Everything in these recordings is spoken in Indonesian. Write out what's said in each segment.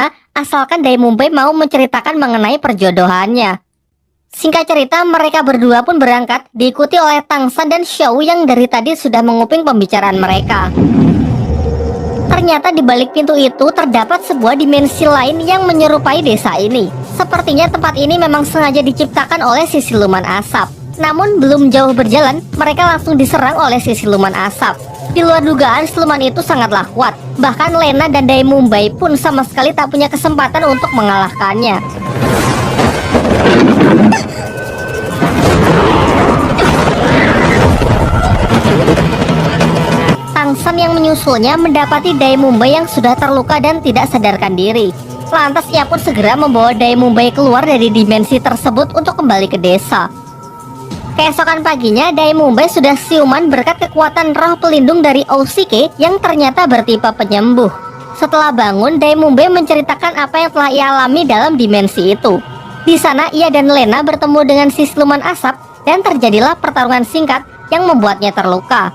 sempurna asalkan Dai Mumbai mau menceritakan mengenai perjodohannya. Singkat cerita, mereka berdua pun berangkat, diikuti oleh Tang San dan Xiao yang dari tadi sudah menguping pembicaraan mereka. Ternyata di balik pintu itu terdapat sebuah dimensi lain yang menyerupai desa ini. Sepertinya tempat ini memang sengaja diciptakan oleh si siluman asap. Namun belum jauh berjalan, mereka langsung diserang oleh si siluman asap. Di luar dugaan, siluman itu sangatlah kuat. Bahkan Lena dan Dai Mumbai pun sama sekali tak punya kesempatan untuk mengalahkannya. Tang San yang menyusulnya mendapati Dai Mumbai yang sudah terluka dan tidak sadarkan diri. Lantas ia pun segera membawa Dai Mumbai keluar dari dimensi tersebut untuk kembali ke desa. Keesokan paginya, Dai Mumbai sudah siuman berkat kekuatan roh pelindung dari Osike yang ternyata bertipe penyembuh. Setelah bangun, Dai Mumbai menceritakan apa yang telah ia alami dalam dimensi itu. Di sana, ia dan Lena bertemu dengan si siluman asap dan terjadilah pertarungan singkat yang membuatnya terluka.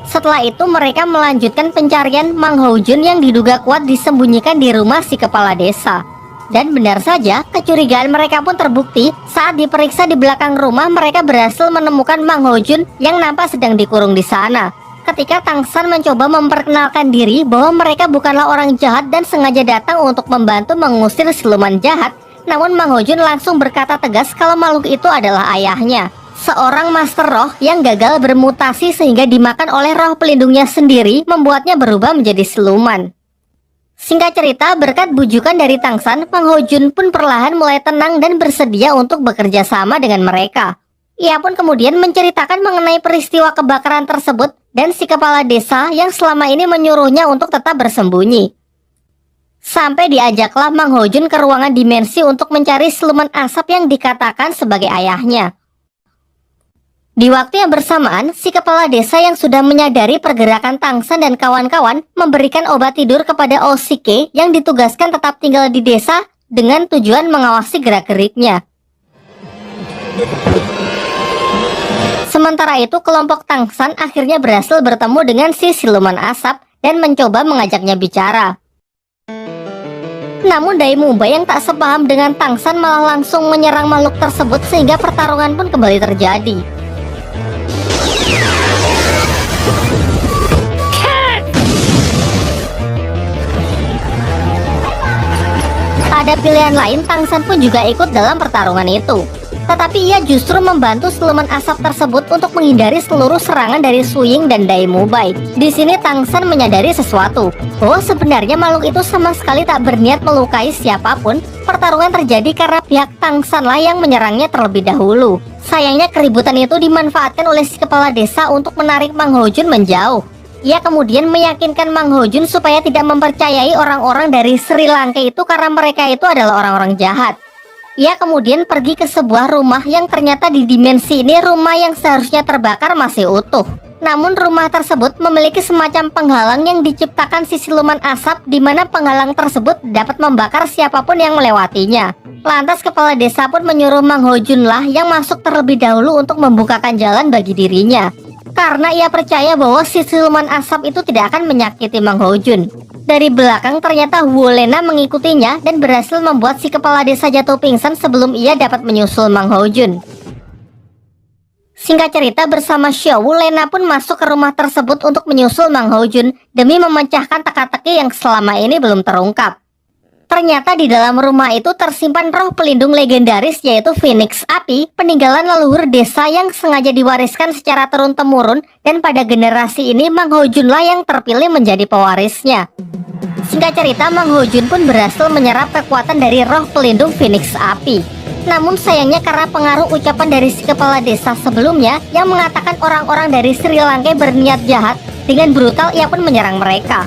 Setelah itu, mereka melanjutkan pencarian Mang Hao Jun yang diduga kuat disembunyikan di rumah si kepala desa. Dan benar saja, kecurigaan mereka pun terbukti saat diperiksa di belakang rumah. Mereka berhasil menemukan Mang Hao Jun yang nampak sedang dikurung di sana. Ketika Tang San mencoba memperkenalkan diri bahwa mereka bukanlah orang jahat dan sengaja datang untuk membantu mengusir siluman jahat, namun Mang Hao Jun langsung berkata tegas kalau makhluk itu adalah ayahnya, seorang master roh yang gagal bermutasi sehingga dimakan oleh roh pelindungnya sendiri, membuatnya berubah menjadi siluman. Singkat cerita, berkat bujukan dari Tang San, Mang Hao Jun pun perlahan mulai tenang dan bersedia untuk bekerja sama dengan mereka. Ia pun kemudian menceritakan mengenai peristiwa kebakaran tersebut dan si kepala desa yang selama ini menyuruhnya untuk tetap bersembunyi. Sampai diajaklah Mang Hao Jun ke ruangan dimensi untuk mencari siluman asap yang dikatakan sebagai ayahnya. Di waktu yang bersamaan, si kepala desa yang sudah menyadari pergerakan Tang San dan kawan-kawan memberikan obat tidur kepada Osike yang ditugaskan tetap tinggal di desa dengan tujuan mengawasi gerak-geriknya. Sementara itu, kelompok Tang San akhirnya berhasil bertemu dengan si siluman asap dan mencoba mengajaknya bicara. Namun Dai Mumbai yang tak sepaham dengan Tang San malah langsung menyerang makhluk tersebut sehingga pertarungan pun kembali terjadi. Pada pilihan lain, Tang San pun juga ikut dalam pertarungan itu. Tetapi ia justru membantu siluman asap tersebut untuk menghindari seluruh serangan dari Su Ying dan Dai Mumbai. Di sini Tang San menyadari sesuatu, bahwa sebenarnya makhluk itu sama sekali tak berniat melukai siapapun. Pertarungan terjadi karena pihak Tang San lah yang menyerangnya terlebih dahulu. Sayangnya keributan itu dimanfaatkan oleh si kepala desa untuk menarik Mang Hao Jun menjauh. Ia kemudian meyakinkan Mang Hao Jun supaya tidak mempercayai orang-orang dari Sri Lanka itu karena mereka itu adalah orang-orang jahat. Ia kemudian pergi ke sebuah rumah yang ternyata di dimensi ini rumah yang seharusnya terbakar masih utuh. Namun rumah tersebut memiliki semacam penghalang yang diciptakan si siluman asap, di mana penghalang tersebut dapat membakar siapapun yang melewatinya. Lantas kepala desa pun menyuruh Mang Hao Jun lah yang masuk terlebih dahulu untuk membukakan jalan bagi dirinya. Karena ia percaya bahwa si siluman asap itu tidak akan menyakiti Mang Hao Jun. Dari belakang ternyata Wu Lena mengikutinya dan berhasil membuat si kepala desa jatuh pingsan sebelum ia dapat menyusul Mang Hao Jun. Singkat cerita, bersama Xiao, Wu Lena pun masuk ke rumah tersebut untuk menyusul Mang Hao Jun demi memecahkan teka-teki yang selama ini belum terungkap. Ternyata di dalam rumah itu tersimpan roh pelindung legendaris yaitu Phoenix Api, peninggalan leluhur desa yang sengaja diwariskan secara turun-temurun, dan pada generasi ini Mang Hao Jun lah yang terpilih menjadi pewarisnya. Singkat cerita, Mang Hao Jun pun berhasil menyerap kekuatan dari roh pelindung Phoenix Api. Namun sayangnya karena pengaruh ucapan dari si kepala desa sebelumnya yang mengatakan orang-orang dari Sri Lanka berniat jahat, dengan brutal ia pun menyerang mereka.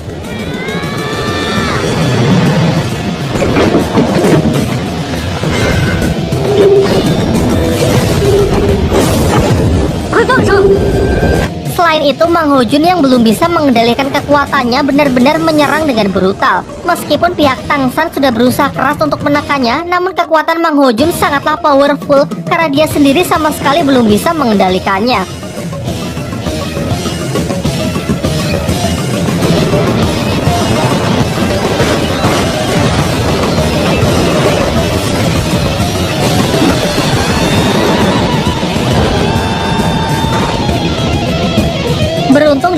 Selain itu, Mang Hao Jun yang belum bisa mengendalikan kekuatannya benar-benar menyerang dengan brutal. Meskipun pihak Tang San sudah berusaha keras untuk menekannya, namun kekuatan Mang Hao Jun sangatlah powerful karena dia sendiri sama sekali belum bisa mengendalikannya.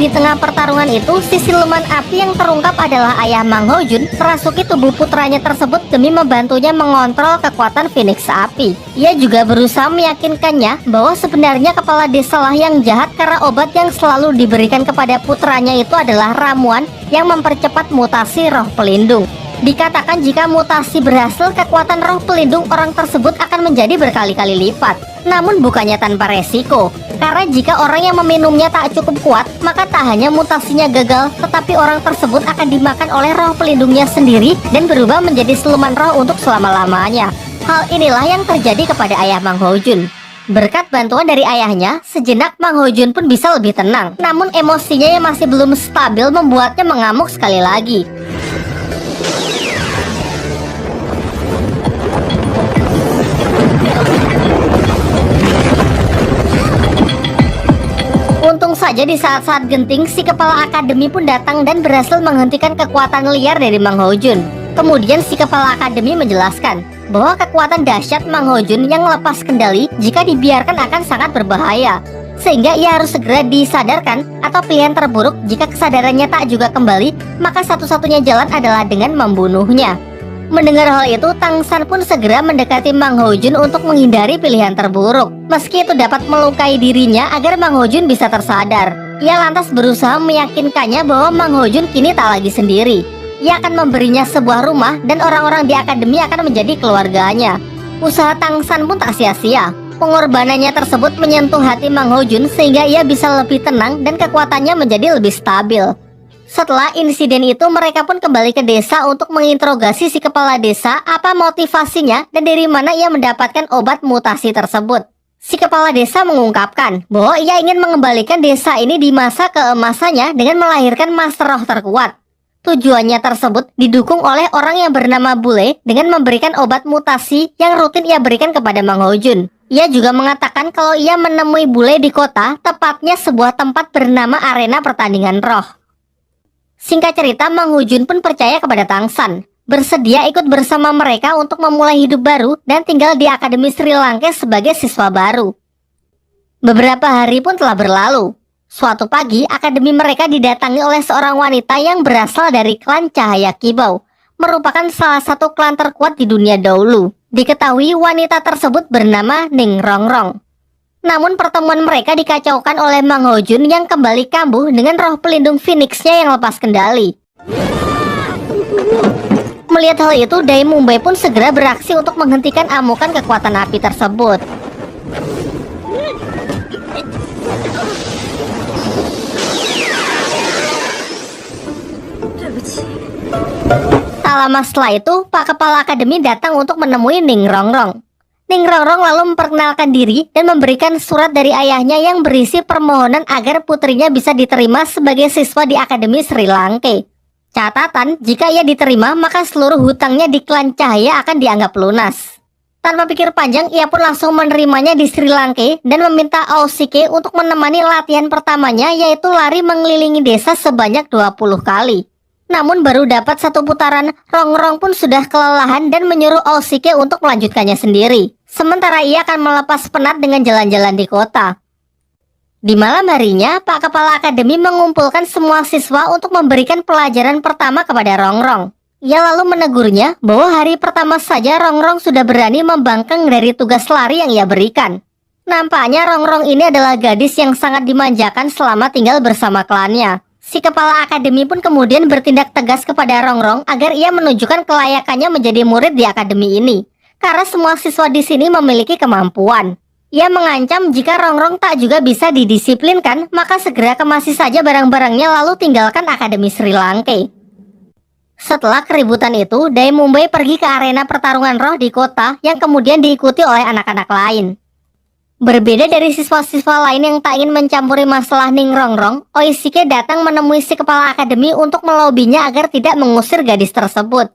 Namun di tengah pertarungan itu, si siluman api yang terungkap adalah ayah Mang Hojun merasuki tubuh putranya tersebut demi membantunya mengontrol kekuatan Phoenix Api. Ia juga berusaha meyakinkannya bahwa sebenarnya kepala desa lah yang jahat karena obat yang selalu diberikan kepada putranya itu adalah ramuan yang mempercepat mutasi roh pelindung. Dikatakan jika mutasi berhasil, kekuatan roh pelindung orang tersebut akan menjadi berkali-kali lipat. Namun bukannya tanpa resiko, karena jika orang yang meminumnya tak cukup kuat, maka tak hanya mutasinya gagal, tetapi orang tersebut akan dimakan oleh roh pelindungnya sendiri dan berubah menjadi siluman roh untuk selama-lamanya. Hal inilah yang terjadi kepada ayah Mang Hojun. Berkat bantuan dari ayahnya, sejenak Mang Hojun pun bisa lebih tenang. Namun emosinya yang masih belum stabil membuatnya mengamuk sekali lagi. Untung saja di saat-saat genting, si kepala akademi pun datang dan berhasil menghentikan kekuatan liar dari Mang Hojun. Kemudian si kepala akademi menjelaskan bahwa kekuatan dahsyat Mang Hojun yang lepas kendali jika dibiarkan akan sangat berbahaya, sehingga ia harus segera disadarkan, atau pilihan terburuk jika kesadarannya tak juga kembali, maka satu-satunya jalan adalah dengan membunuhnya. Mendengar hal itu, Tang San pun segera mendekati Mang Hojun untuk menghindari pilihan terburuk, meski itu dapat melukai dirinya agar Mang Hojun bisa tersadar. Ia lantas berusaha meyakinkannya bahwa Mang Hojun kini tak lagi sendiri. Ia akan memberinya sebuah rumah dan orang-orang di akademi akan menjadi keluarganya. Usaha Tang San pun tak sia-sia. Pengorbanannya tersebut menyentuh hati Mang Hojun sehingga ia bisa lebih tenang dan kekuatannya menjadi lebih stabil. Setelah insiden itu, mereka pun kembali ke desa untuk menginterogasi si kepala desa apa motivasinya dan dari mana ia mendapatkan obat mutasi tersebut. Si kepala desa mengungkapkan bahwa ia ingin mengembalikan desa ini di masa keemasannya dengan melahirkan master roh terkuat. Tujuannya tersebut didukung oleh orang yang bernama Bule dengan memberikan obat mutasi yang rutin ia berikan kepada Mang Hojun. Ia juga mengatakan kalau ia menemui Bule di kota, tepatnya sebuah tempat bernama Arena Pertandingan Roh. Singkat cerita, Mang Hojun pun percaya kepada Tang San, bersedia ikut bersama mereka untuk memulai hidup baru dan tinggal di Akademi Sri Lanka sebagai siswa baru. Beberapa hari pun telah berlalu. Suatu pagi, akademi mereka didatangi oleh seorang wanita yang berasal dari klan Cahaya Kibau, merupakan salah satu klan terkuat di dunia dahulu. Diketahui wanita tersebut bernama Ning Rongrong. Namun pertemuan mereka dikacaukan oleh Mang Hojun yang kembali kambuh dengan roh pelindung Phoenix-nya yang lepas kendali. Melihat hal itu, Dai Mumbai pun segera beraksi untuk menghentikan amukan kekuatan api tersebut. Tak lama setelah itu, Pak Kepala Akademi datang untuk menemui Ning Rongrong. Ning Rongrong lalu memperkenalkan diri dan memberikan surat dari ayahnya yang berisi permohonan agar putrinya bisa diterima sebagai siswa di Akademi Sri Lanka. Catatan, jika ia diterima, maka seluruh hutangnya di klan Cahaya akan dianggap lunas. Tanpa pikir panjang, ia pun langsung menerimanya di Sri Lanka dan meminta Ausike untuk menemani latihan pertamanya, yaitu lari mengelilingi desa sebanyak 20 kali. Namun baru dapat satu putaran, Rongrong pun sudah kelelahan dan menyuruh Ausike untuk melanjutkannya sendiri. Sementara ia akan melepas penat dengan jalan-jalan di kota. Di malam harinya, Pak Kepala Akademi mengumpulkan semua siswa untuk memberikan pelajaran pertama kepada Rongrong. Ia lalu menegurnya bahwa hari pertama saja Rongrong sudah berani membangkang dari tugas lari yang ia berikan. Nampaknya Rongrong ini adalah gadis yang sangat dimanjakan selama tinggal bersama klannya. Si kepala akademi pun kemudian bertindak tegas kepada Rongrong agar ia menunjukkan kelayakannya menjadi murid di akademi ini. Karena semua siswa di sini memiliki kemampuan. Ia mengancam jika Rongrong tak juga bisa didisiplinkan, maka segera kemasi saja barang-barangnya lalu tinggalkan Akademi Sri Lanka. Setelah keributan itu, Dai Mumbai pergi ke arena pertarungan roh di kota yang kemudian diikuti oleh anak-anak lain. Berbeda dari siswa-siswa lain yang tak ingin mencampuri masalah Ning Rongrong, Oishike datang menemui si kepala akademi untuk melobinya agar tidak mengusir gadis tersebut.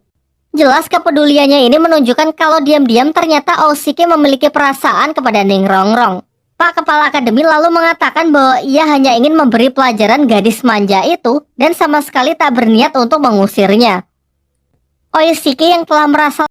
Jelas kepeduliannya ini menunjukkan kalau diam-diam ternyata Oishike memiliki perasaan kepada Ning Rongrong. Pak Kepala Akademi lalu mengatakan bahwa ia hanya ingin memberi pelajaran gadis manja itu dan sama sekali tak berniat untuk mengusirnya. Oishike yang telah merasa